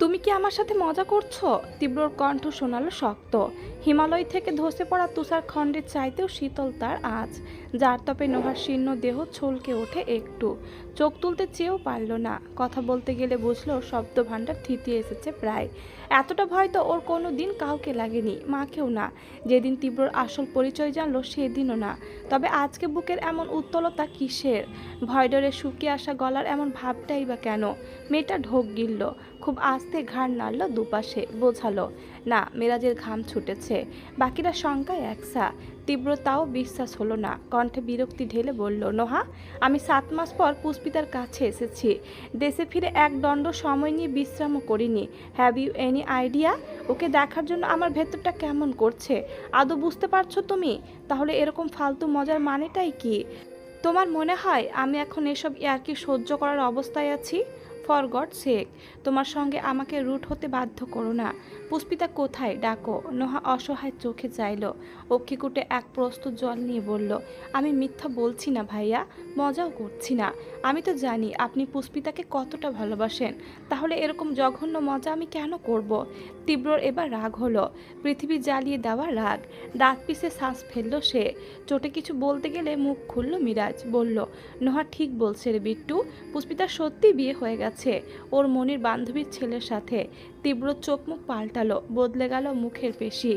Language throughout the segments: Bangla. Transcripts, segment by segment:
তুমি কি আমার সাথে মজা করছো? তীব্রর কণ্ঠ শোনালো শক্ত। হিমালয় থেকে ধসে পড়া তুষার খণ্ডের চাইতেও শীতল তার আঁচ, যার তপে নোহার শীর্ণ দেহ ছলকে ওঠে একটু। চোখ তুলতে চেয়েও পারল না। কথা বলতে গেলে বুঝলো শব্দ ভাণ্ডার থিতিয়ে এসেছে প্রায়। এতটা ভয় তো ওর কোনো দিন কাউকে লাগেনি, মাকেও না। যেদিন তীব্রর আসল পরিচয় জানলো সেদিনও না। তবে আজকে বুকের এমন উত্তলতা কিসের? ভয় ডরে শুকিয়ে আসা গলার এমন ভাবটাই বা কেন? মেয়েটা ঢোক গিলল, খুব আস্তে ঘাড় নাড়ল দুপাশে, বোঝালো না মেরাজের ঘাম ছুটেছে। বাকিরা শঙ্কায় একসা। তীব্র তাও বিশ্বাস হলো না, কণ্ঠে বিরক্তি ঢেলে বলল, নোহা, আমি 7 মাস পর পুষ্পিতার কাছে এসেছি। দেশে ফিরে এক দণ্ড সময় নিয়ে বিশ্রামও করিনি। Have you any idea okay দেখার জন্য আমার ভেতরটা কেমন করছে? আদৌ বুঝতে পারছো তুমি? তাহলে এরকম ফালতু মজার মানেটাই কি? তোমার মনে হয় আমি এখন এসব ইয়ার্কি সহ্য করার অবস্থায় আছি? ফর গড সেক, তোমার সঙ্গে আমাকে রুট হতে বাধ্য করো না। পুষ্পিতা কোথায়, ডাকো। নোহা অসহায় চোখে চাইল। অক্ষিকুটে এক প্রস্তুত জল নিয়ে বলল, আমি মিথ্যা বলছি না ভাইয়া, মজাও করছি না। আমি তো জানি আপনি পুষ্পিতাকে কতটা ভালোবাসেন। তাহলে এরকম জঘন্য মজা আমি কেন করব? তীব্রর এবার রাগ হলো, পৃথিবী জ্বালিয়ে দেওয়া রাগ। দাঁত পিষে শ্বাস ফেলল সে। চোটে কিছু বলতে গেলে মুখ খুলল মিরাজ, বলল, নোহা ঠিক বলছে রে বিট্টু, পুষ্পিতার সত্যি বিয়ে হয়ে গেছে ওর মনির বান্ধবীর ছেলের সাথে। তীব্র চোখ মুখ পাল্টালো, বদলে গেল মুখের পেশি।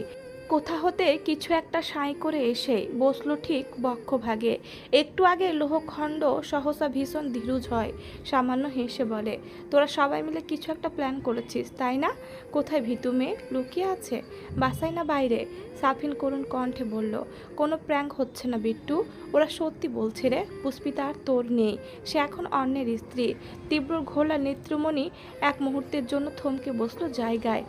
কোথা হতে কিছু একটা সাঁই করে এসে বসলো ঠিক বক্ষভাগে। একটু আগে লোহখণ্ড সহসা ভীষণ ধীরুজ হয়, সামান্য হেসে বলে, তোরা সবাই মিলে কিছু একটা প্ল্যান করেছিস তাই না? কোথায় ভীতু মেয়ে লুকিয়ে আছে? বাসায় না বাইরে? সাফিন করুণ কণ্ঠে বলল, কোনো প্র্যাঙ্ক হচ্ছে না বিট্টু, ওরা সত্যি বলছে রে, পুষ্পিতা আর তোর নেই, সে এখন অন্যের স্ত্রী। তীব্র ঘোলা নেত্রমণি এক মুহূর্তের জন্য থমকে বসলো জায়গায়।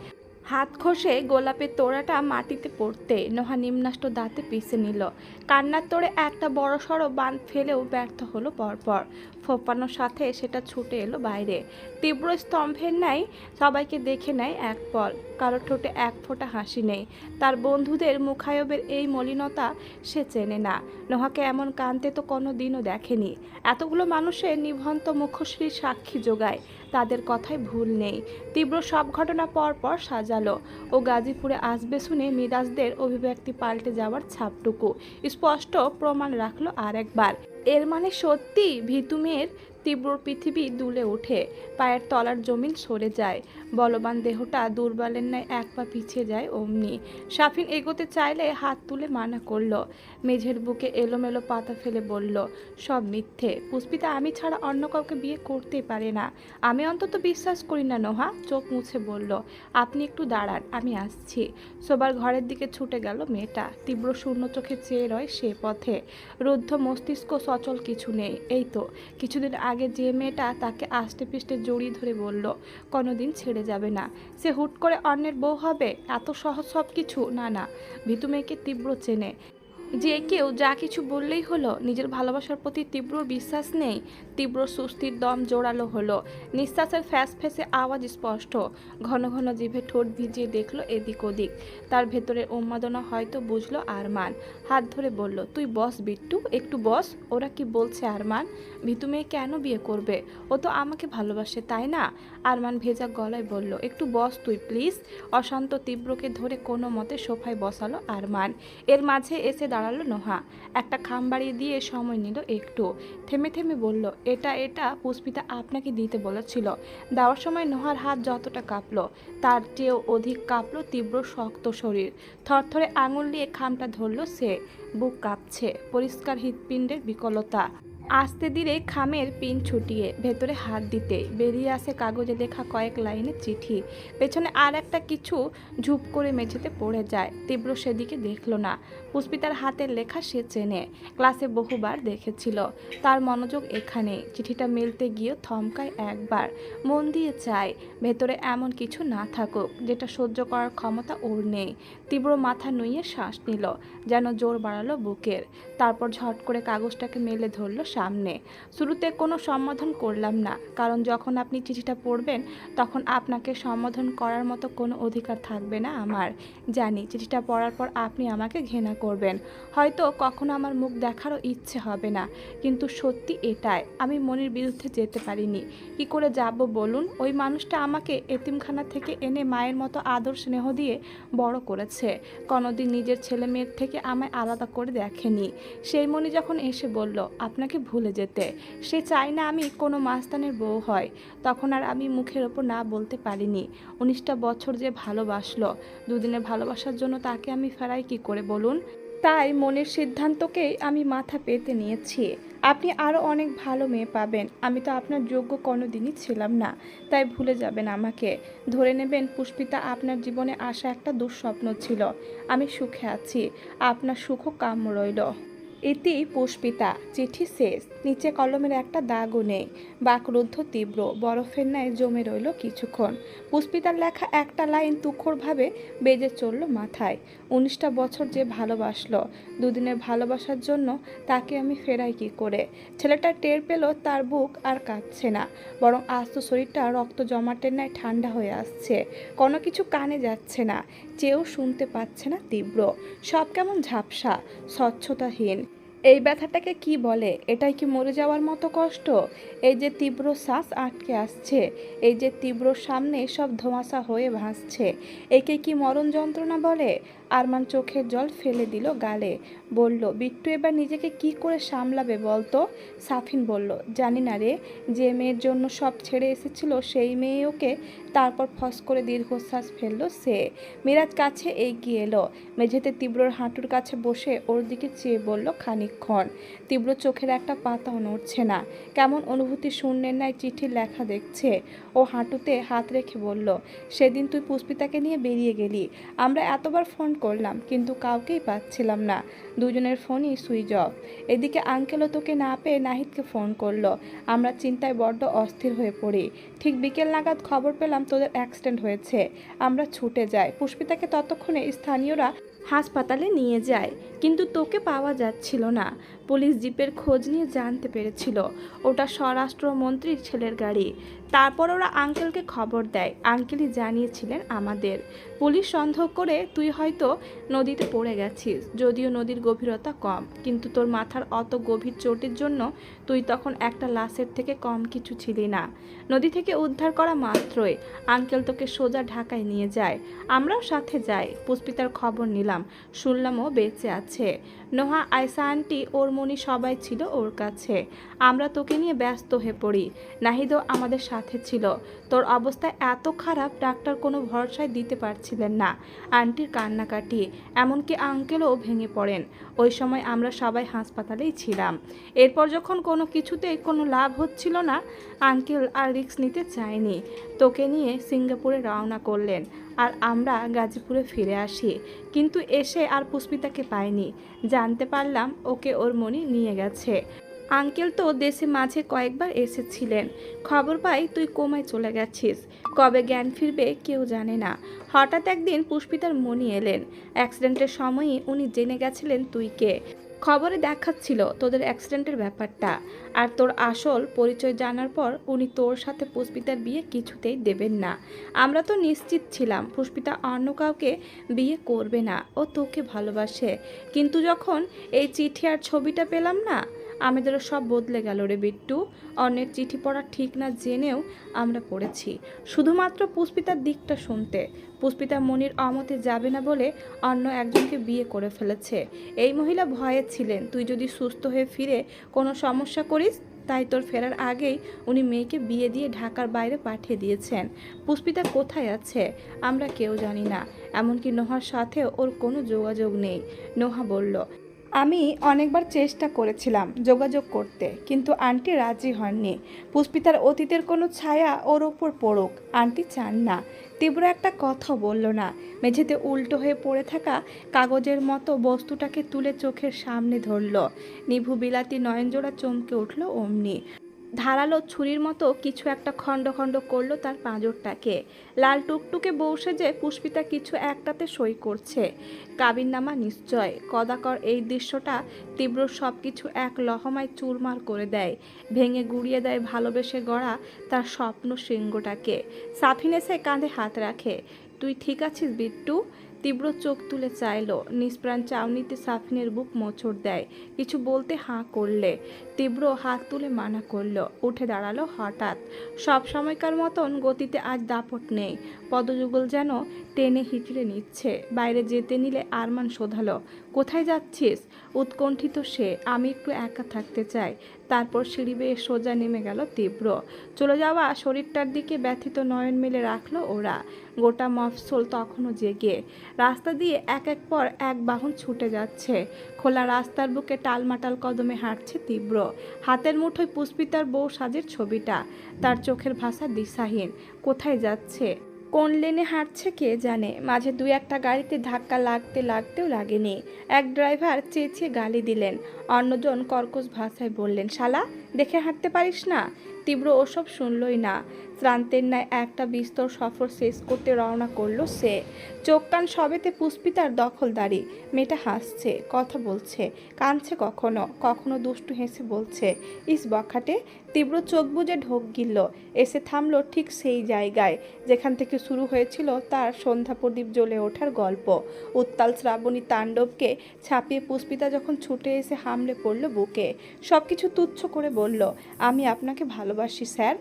হাত ঘষে গোলাপের তোড়াটা মাটিতে পড়তে নোহা নিম্নাষ্ট দাঁতে পিষে নিল। কান্নার তোড়ে একটা বড়সড় বাঁধ ফেলেও ব্যর্থ হলো পরপর। ফোপানোর সাথে সেটা ছুটে এলো বাইরে। তীব্র স্তম্ভের ন্যায় সবাইকে দেখে নেয় এক পল। কারো ঠোঁটে এক ফোঁটা হাসি নেই। তার বন্ধুদের মুখায়বের এই মলিনতা সে চেনে না। নোহাকে এমন কাঁদতে তো কোনো দিনও দেখেনি। এতগুলো মানুষের নিভন্ত মুখশ্রীর সাক্ষী যোগায়, তাদের কথায় ভুল নেই। তীব্র সব ঘটনা পর পর সাজালো। ও গাজীপুরে আসবে শুনে মিরাজদের অভিব্যক্তি পাল্টে যাওয়ার ছাপটুকু স্পষ্ট প্রমাণ রাখলো আর একবার। এর মানে সত্যি ভীতু মেয়ের? তীব্র পৃথিবী দুলে ওঠে, পায়ের তলার জমিন সরে যায়, বলবান দেহটা দুর্বলের ন্যায় এক পা পিছিয়ে যায় অমনি। সাফিন এগোতে চাইলে হাত তুলে মানা করলো। মেঝের বুকে এলোমেলো পাতা ফেলে বলল, সব মিথ্যে, পুষ্পিতা আমি ছাড়া অন্য কাউকে বিয়ে করতেই পারে না। আমি অন্তত বিশ্বাস করি না। নোহা চোখ মুছে বলল, আপনি একটু দাঁড়ান, আমি আসছি। শোবার ঘরের দিকে ছুটে গেল মেয়েটা। তীব্র শূন্য চোখে চেয়ে রয় সে পথে। রুদ্ধ মস্তিষ্ক সচল কিছু নেই। এই তো কিছুদিন আগে যে মেয়েটা তাকে আষ্টে পিষ্টে জড়িয়ে ধরে বলল কোনোদিন ছেড়ে যাবে না, সে হুট করে অন্যের বউ হবে? এত সহজ সব কিছু না। না, ভীতু মেয়েকে তীব্র চেনে। যে কেউ যা কিছু বললেই হলো, নিজের ভালোবাসার প্রতি তীব্র বিশ্বাস নেই। তীব্র সুস্থির দম জোরালো হলো, নিঃশ্বাসের ফ্যাস ফেসে আওয়াজ স্পষ্ট। ঘন ঘন জিভে ঠোঁট ভিজিয়ে দেখলো এদিক ওদিক। তার ভেতরে উন্মাদনা হয়তো বুঝলো আরমান। হাত ধরে বলল, তুই বস বিট্টু, একটু বস। ওরা কি বলছে আরমান? ভীতু মেয়ে কেন বিয়ে করবে? ও তো আমাকে ভালোবাসে তাই না? আরমান ভেজা গলায় বলল, একটু বস তুই প্লিজ। অশান্ত তীব্রকে ধরে কোনো মতে সোফায় বসালো আরমান। এর মাঝে এসে দাঁড়ালো নোহা। একটা খাম বাড়িয়ে দিয়ে সময় নিল একটু। থেমে থেমে বলল, এটা পুষ্পিতা আপনাকে দিতে বলেছিল। দেওয়ার সময় নোহার হাত যতটা কাঁপলো, তার চেয়েও অধিক কাঁপলো তীব্র শক্ত শরীর। থরথরে আঙুল দিয়ে খামটা ধরল সে। বুক কাঁপছে, পরিষ্কার হৃৎপিণ্ডের বিকলতা। আস্তে ধীরে খামের পিন ছুটিয়ে ভেতরে হাত দিতে বেরিয়ে আসে কাগজে লেখা কয়েক লাইনের চিঠি। পেছনে আর একটা কিছু ঝুপ করে মেঝেতে পড়ে যায়। তীব্র সেদিকে দেখল না। পুষ্পিতার হাতের লেখা সে চেনে, ক্লাসে বহুবার দেখেছিল। তার মনোযোগ এখানে। চিঠিটা মেলতে গিয়ে থমকায় একবার, মন দিয়ে চায় ভেতরে এমন কিছু না থাকুক যেটা সহ্য করার ক্ষমতা ওর নেই। তীব্র মাথা নুইয়ে শ্বাস নিল, যেন জোর বাড়ালো বুকের। তারপর ঝট করে কাগজটাকে মেলে ধরল সামনে। শুরুতে কোনো সম্বোধন করলাম না, কারণ যখন আপনি চিঠিটা পড়বেন তখন আপনাকে সম্বোধন করার মতো কোনো অধিকার থাকবে না আমার। জানি চিঠিটা পড়ার পর আপনি আমাকে ঘৃণা করবেন, হয়তো কখনো আমার মুখ দেখারও ইচ্ছে হবে না, কিন্তু সত্যি এটাই, আমি মনির বিরুদ্ধে যেতে পারিনি। কি করে যাব বলুন? ওই মানুষটা আমাকে এতিমখানা থেকে এনে মায়ের মতো আদর স্নেহ দিয়ে বড় করেছে, কোনোদিন নিজের ছেলে মেয়ের থেকে আমায় আলাদা করে দেখেনি। সেই মনি যখন এসে বলল আপনাকে ভুলে যেতে, সে চায় না আমি কোনো মাস্তানের বউ হয়, তখন আর আমি মুখের ওপর না বলতে পারিনি। 19টা বছর যে ভালোবাসলো, দুদিনের ভালোবাসার জন্য তাকে আমি ফেরাই কি করে বলুন? তাই মনের সিদ্ধান্তকেই আমি মাথা পেতে নিয়েছি। আপনি আরও অনেক ভালো মেয়ে পাবেন, আমি তো আপনার যোগ্য কোনোদিনই ছিলাম না, তাই ভুলে যাবেন আমাকে। ধরে নেবেন পুষ্পিতা আপনার জীবনে আসা একটা দুঃস্বপ্ন ছিল। আমি সুখে আছি, আপনার সুখও কাম্য রইল। ইতি পুষ্পিতা। চিঠি শেষ। নিচে কলমের একটা দাগও নেই। বাকরুদ্ধ তীব্র বরফের ন্যায় জমে রইল কিছুক্ষণ। পুষ্পিতার লেখা একটা লাইন তুখোড়ভাবে বেজে চলল মাথায়। 19টা বছর যে ভালোবাসলো, দুদিনের ভালোবাসার জন্য তাকে আমি ফেরাই কি করে? ছেলেটা টের পেল তার বুক আর কাঁপছে না, বরং আস্ত শরীরটা রক্ত জমাটের ন্যায় ঠান্ডা হয়ে আসছে। কোনো কিছু কানে যাচ্ছে না, চেয়েও শুনতে পাচ্ছে না তীব্র। সব কেমন ঝাপসা, স্বচ্ছতাহীন। এই ব্যথাটাকে কি বলে? এটাই কি মরে যাওয়ার মতো কষ্ট? এই যে তীব্র শ্বাস আটকে আসছে, এই যে তীব্র সামনে সব ধোঁয়াশা হয়ে ভাসছে, একে কি মরণ যন্ত্রণা বলে? আরমান চোখের জল ফেলে দিল গালে। বলল, বিট্টু এবার নিজেকে কি করে সামলাবে বলতো? সাফিন বলল, জানি না রে। যে মেয়ের জন্য সব ছেড়ে এসেছিল সেই মেয়ে ওকে। তারপর ফস করে দীর্ঘশ্বাস ফেললো সে। মিরাজ কাছে এগিয়ে এলো, মেঝেতে তীব্রর হাঁটুর কাছে বসে ওর দিকে চেয়ে বলল খানিকক্ষণ। তীব্র চোখের একটা পাতাও নড়ছে না, কেমন অনুভূতি শূন্যের ন্যায় চিঠির লেখা দেখছে। ও হাঁটুতে হাত রেখে বলল, সেদিন তুই পুষ্পিতাকে নিয়ে বেরিয়ে গেলি, আমরা এতবার ফোন করলাম কিন্তু কাউকেই পাচ্ছিলাম না, দুজনের ফোনই সুইচ অফ। এদিকে আঙ্কেলও তোকে না পেয়ে নাহিদকে ফোন করলো। আমরা চিন্তায় বড্ড অস্থির হয়ে পড়ি। ঠিক বিকেল নাগাদ খবর পেলাম তোদের অ্যাক্সিডেন্ট হয়েছে। আমরা ছুটে যাই, পুষ্পিতাকে ততক্ষণে স্থানীয়রা হাসপাতালে নিয়ে যায়, কিন্তু তোকে পাওয়া যাচ্ছিল না। পুলিশ জিপের খোঁজ নিয়ে জানতে পেরেছিল ওটা স্বরাষ্ট্রমন্ত্রীর ছেলের গাড়ি। তারপর ওরা আঙ্কেলকে খবর দেয়, আঙ্কেলই জানিয়েছিলেন আমাদের। পুলিশ সন্দেহ করে তুই হয়তো নদীতে পড়ে গেছিস, যদিও নদীর গভীরতা কম, কিন্তু তোর মাথার অত গভীর চোটের জন্য তুই তখন একটা লাশের থেকে কম কিছু ছিলি না। নদী থেকে উদ্ধার করা মাত্রই আঙ্কেল তোকে সোজা ঢাকায় নিয়ে যায়, আমরাও সাথে যাই। পুষ্পিতার খবর নিলাম, শুনলাম ও বেঁচে আছে। নোহা, আয়সা আন্টি, ওর মনি সবাই ছিল ওর কাছে। আমরা তোকে নিয়ে ব্যস্ত হয়ে পড়ি, নাহিদও আমাদের সাথে ছিল। তোর অবস্থা এত খারাপ, ডাক্তার কোনো ভরসায় দিতে পারছিলেন না। আন্টির কান্নাকাটি, এমনকি আঙ্কেলও ভেঙে পড়েন। ওই সময় আমরা সবাই হাসপাতালেই ছিলাম। এরপর যখন কোনো কিছুতেই কোনো লাভ হচ্ছিল না, আঙ্কেল আর রিস্ক নিতে চায়নি, তোকে নিয়ে সিঙ্গাপুরে রওনা করলেন, আর আমরা গাজীপুরে ফিরে আসি। কিন্তু এসে আর পুষ্পিতাকে পাইনি, জানতে পারলাম ওকে ওর মনি নিয়ে গেছে। আঙ্কেল তো দেশে মাঝে কয়েকবার এসেছিলেন। খবর পাই তুই কোমায় চলে গেছিস, কবে জ্ঞান ফিরবে কেউ জানে না। হঠাৎ একদিন পুষ্পিতার মনি এলেন, অ্যাক্সিডেন্টের সময়ই উনি জেনে গেছিলেন তুই কে। খবরে দেখাচ্ছিল তোদের অ্যাক্সিডেন্টের ব্যাপারটা, আর তোর আসল পরিচয় জানার পর উনি তোর সাথে পুষ্পিতার বিয়ে কিছুতেই দেবেন না। আমরা তো নিশ্চিত ছিলাম পুষ্পিতা অন্য কাউকে বিয়ে করবে না, ও তোকে ভালোবাসে। কিন্তু যখন এই চিঠি আর ছবিটা পেলাম না, আমাদেরও সব বদলে গেল রে বিট্টু। অন্যের চিঠি পড়া ঠিক না জেনেও আমরা পড়েছি, শুধুমাত্র পুষ্পিতার দিকটা শুনতে। পুষ্পিতা মনির অমতে যাবে না বলে অন্য একজনকে বিয়ে করে ফেলেছে। এই মহিলা ভয়ে ছিলেন তুই যদি সুস্থ হয়ে ফিরে কোনো সমস্যা করিস, তাই তোর ফেরার আগেই উনি মেয়েকে বিয়ে দিয়ে ঢাকার বাইরে পাঠিয়ে দিয়েছেন। পুষ্পিতা কোথায় আছে আমরা কেউ জানি না, এমনকি নোহার সাথেও ওর কোনো যোগাযোগ নেই। নোহা বলল, আমি অনেকবার চেষ্টা করেছিলাম যোগাযোগ করতে, কিন্তু আন্টি রাজি হননি। পুষ্পিতার অতীতের কোনো ছায়া ওর ওপর পড়ুক আন্টি চান না। তীব্র একটা কথা বলল না, মেঝেতে উল্টো হয়ে পড়ে থাকা কাগজের মতো বস্তুটাকে তুলে চোখের সামনে ধরল। নিভু বিলাতি নয়নজোড়া চমকে উঠল অমনি। ধারালো ছুরির মতো কিছু একটা খণ্ড খণ্ড করলো তার পাঁজরটাকে। লাল টুকটুকে বউ সেজে পুষ্পিতা কিছু একটাতে সই করছে। কাবিননামা নিশ্চয়। কদাকর এই দৃশ্যটা তীব্র সব কিছু এক লহমায় চুরমার করে দেয়, ভেঙে গুড়িয়ে দেয় ভালোবেসে গড়া তার স্বপ্ন শৃঙ্গটাকে। সাফিন এসে কাঁধে হাত রাখে। তুই ঠিক আছিস বিট্টু? তীব্র চোখ তুলে চাইল। নিষ্প্রাণ চাউনিতে সাফিনের বুক মোচড় দেয়। কিছু বলতে হাঁ করলে তীব্র হাত তুলে মানা করলো। উঠে দাঁড়ালো হঠাৎ। সব সময়কার মতন গতিতে আজ দাপট নেই। পদযুগল যেন টেনে হিচড়ে নিচ্ছে। বাইরে যেতে নিলে আরমান শোধালো, কোথায় যাচ্ছিস? উৎকণ্ঠিত সে। আমি একটু একা থাকতে চাই। তারপর সিঁড়ি বেয়ে সোজা নেমে গেল তীব্র। চলে যাওয়া শরীরটার দিকে ব্যথিত নয়ন মেলে রাখলো ওরা। গোটা মফস্বল তখনও জেগে। রাস্তা দিয়ে এক এক পর এক বাহন ছুটে যাচ্ছে। খোলা রাস্তার বুকে টালমাটাল কদমে হাঁটছে তীব্র। হাতের মুঠোয় পুষ্পিতার বউ সাজের ছবিটা। তার চোখের ভাষা দিশাহীন। কোথায় যাচ্ছে, কোন লেনে হাঁটছে কে জানে। মাঝে দুই একটা গাড়িতে ধাক্কা লাগতে লাগতেও লাগেনি। এক ড্রাইভার চেঁচিয়ে গালি দিলেন, অন্যজন কর্কশ ভাষায় বললেন, শালা দেখে হাঁটতে পারিস না। তীব্র ওসব শুনলই না। শ্রান্তের ন্যায় একটা বিস্তর সফর শেষ করতে রওনা করলো সে। চোখ কান সবেতে পুষ্পিতার দখলদারি। মেয়েটা হাসছে, কথা বলছে, কাঁদছে, কখনো কখনো দুষ্টু হেসে বলছে, ইস বখাটে। তীব্র চোখ বুজে ঢোক গিলল। এসে থামলো ঠিক সেই জায়গায় যেখান থেকে শুরু হয়েছিল তার সন্ধ্যা প্রদীপ জ্বলে ওঠার গল্প। উত্তাল শ্রাবণী তাণ্ডবকে ছাপিয়ে পুষ্পিতা যখন ছুটে এসে হামলে পড়ল বুকে। সব কিছু তুচ্ছ করে বলল, আমি আপনাকে ভালোবাসি স্যার।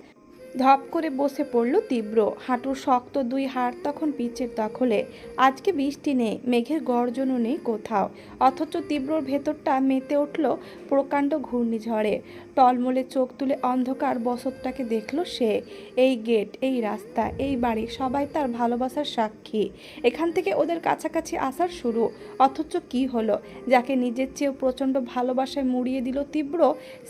ধপ করে বসে পড়ল তীব্র। হাঁটুর শক্ত দুই হাড় তখন পিচের দখলে। আজকে বৃষ্টি নেই, মেঘের গর্জনও নেই কোথাও, অথচ তীব্রর ভেতরটা মেতে উঠল প্রকাণ্ড ঘূর্ণিঝড়ে। টলমলে চোখ তুলে অন্ধকার বসতটাকে দেখল সে। এই গেট, এই রাস্তা, এই বাড়ি, সবাই তার ভালোবাসার সাক্ষী। এখান থেকে ওদের কাছাকাছি আসার শুরু। অথচ কি হলো? যাকে নিজের চেয়েও প্রচণ্ড ভালোবাসায় মুড়িয়ে দিল তীব্র,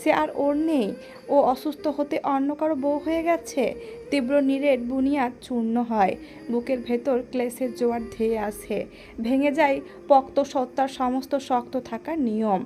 সে আর ওর নেই। ও অসুস্থ হতে অন্য কারো বউ হয়ে গেছে। তীব্র নিরেট বুনিয়াদ চূর্ণ হয়। বুকের ভেতর ক্লেশের জোয়ার ধেয়ে আসে। ভেঙে যায় পক্ত সত্তার সমস্ত শক্ত থাকার নিয়ম।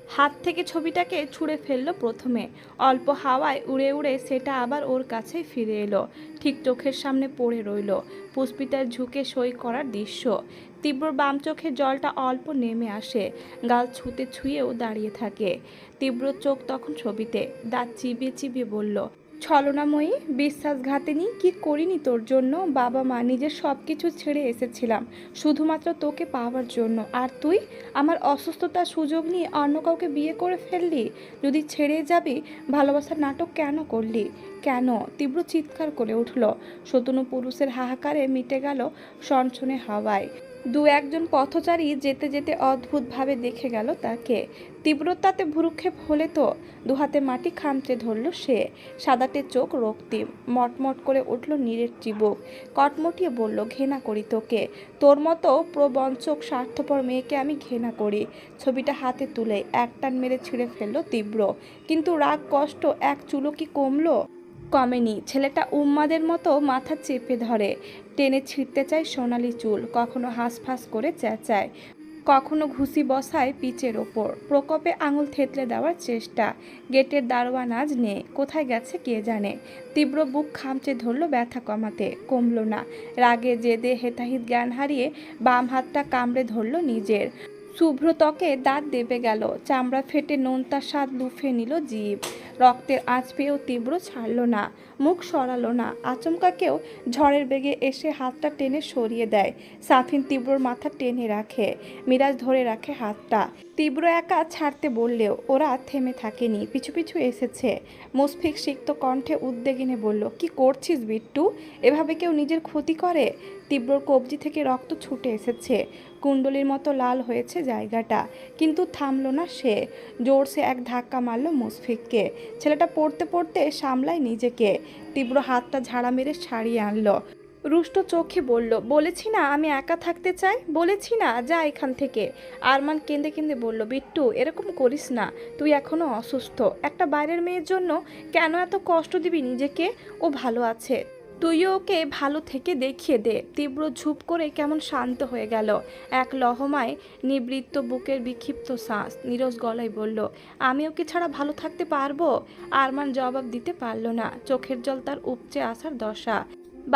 হাত থেকে ছবিটাকে ছুঁড়ে ফেললো প্রথমে। অল্প হাওয়ায় উড়ে উড়ে সেটা আবার ওর কাছেই ফিরে এলো। ঠিক চোখের সামনে পড়ে রইল পুষ্পিতার ঝুঁকে সই করার দৃশ্য। তীব্রর বাম চোখের জলটা অল্প নেমে আসে। গাল ছুঁতে ছুঁয়েও দাঁড়িয়ে থাকে। তীব্র চোখ তখন ছবিতে। দাঁত চিবিয়ে চিবিয়ে বলল, ছলনাময়ী, বিশ্বাসঘাতিনী, কি করিনি তোর জন্য। বাবা মা, নিজের সব কিছু ছেড়ে এসেছিলাম শুধুমাত্র তোকে পাওয়ার জন্য। আর তুই আমার অসুস্থতার সুযোগ নিয়ে অন্য কাউকে বিয়ে করে ফেললি। যদি ছেড়ে যাবি, ভালোবাসার নাটক কেন করলি? কেন? তীব্র চিৎকার করে উঠল। শতুনু পুরুষের হাহাকারে মিটে গেল সনসনে হাওয়ায়। দু একজন পথচারী যেতে যেতে অদ্ভুতভাবে দেখে গেল তাকে। তীব্রতাতে ভ্রুক্ষেপ হলে তো। দুহাতে মাটি খামচে ধরল সে। সাদাটে চোখ রক্তিম। মটমট করে উঠল নীরের চিবুক। কটমটিয়ে বলল, ঘৃণা করি তোকে। তোর মতো প্রবঞ্চক স্বার্থপর মেয়েকে আমি ঘৃণা করি। ছবিটা হাতে তুলে একটান মেরে ছিঁড়ে ফেলল তীব্র। কিন্তু রাগ কষ্ট এক চুলো কি কমলো? কমেনি। ছেলেটা উন্মাদের মতো মাথা চেপে ধরে। টেনে ছিঁড়তে চায় সোনালি চুল। কখনো হাঁসফাঁস করে চেঁচায়, কখনো ঘুষি বসায় পিচের ওপর। প্রকোপে আঙুল থেতলে দেওয়ার চেষ্টা। গেটের দারোয়ান আজ নেই, কোথায় গেছে কে জানে। তীব্র বুক খামচে ধরল ব্যথা কমাতে, কমল না। রাগে জেদে হেতাহিত জ্ঞান হারিয়ে বাম হাতটা কামড়ে ধরল নিজের। শুভ্র ত্বকে দাঁত দেবে গেল। চামড়া ফেটে নোনতা স্বাদ লুফে নিল জিভ। রক্তের আঁচ পেয়েও তীব্র ছাড়ল না, মুখ সরালো না। আচমকা কেউ ঝড়ের বেগে এসে হাতটা টেনে সরিয়ে দেয়। সাফিন তীব্রর মাথা টেনে রাখে। মিরাজ ধরে রাখে হাতটা। তীব্র একা ছাড়তে বললেও ওরা থেমে থাকেনি, পিছু পিছু এসেছে। মুশফিক সিক্ত কণ্ঠে উদ্বেগিনে বলল, কি করছিস বিট্টু? এভাবে কেউ নিজের ক্ষতি করে? তীব্রর কবজি থেকে রক্ত ছুটে এসেছে। কুণ্ডলির মতো লাল হয়েছে জায়গাটা। কিন্তু থামলো না সে। জোরসে এক ধাক্কা মারল মুশফিককে। ছেলেটা পড়তে পড়তে সামলায় নিজেকে। তীব্র হাতটা ঝাড়া মেরে ছাড়িয়ে আনলো। রুষ্ট চোখে বলল, বলেছি না আমি একা থাকতে চাই, বলেছি না, যা এখান থেকে। আরমান কেঁদে কেঁদে বলল, বিট্টু এরকম করিস না, তুই এখনো অসুস্থ। একটা বাইরের মেয়ের জন্য কেন এত কষ্ট দিবি নিজেকে? ও ভালো আছে। তুইও ওকে ভালো থেকে দেখিয়ে দে। তীব্র ঝুপ করে কেমন শান্ত হয়ে গেল। এক লহমায় নিবৃত্ত বুকের বিক্ষিপ্ত শ্বাস নীরস গলায় বলল, আমি ওকে ছাড়া ভালো থাকতে পারবো? আরমান জবাব দিতে পারল না। চোখের জল তার উপচে আসার দশা।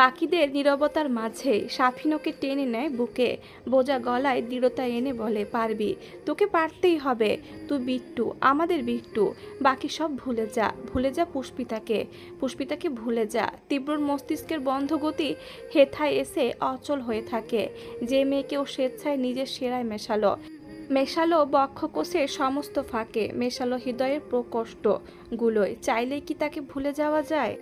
বাকিদের নীরবতার মাঝে সাফিন ওকে টেনে নেয় বুকে, বোঝা গলায় দৃঢ়তা এনে বলে, পারবি, তোকে পারতেই হবে। তুই বিট্টু, আমাদের বিট্টু। বাকি সব ভুলে যা, ভুলে যা পুষ্পিতাকে, পুষ্পিতাকে ভুলে যা। তীব্রর মস্তিষ্কের বন্ধ গতি হেথায় এসে অচল হয়ে থাকে। যে মেয়েকে ও স্বেচ্ছায় নিজের সেরায় মেশালো, মেশালো বক্ষকোষের সমস্ত ফাঁকে, মেশালো হৃদয়ের প্রকোষ্ঠ গুলোয়, চাইলেই কি তাকে ভুলে যাওয়া যায়?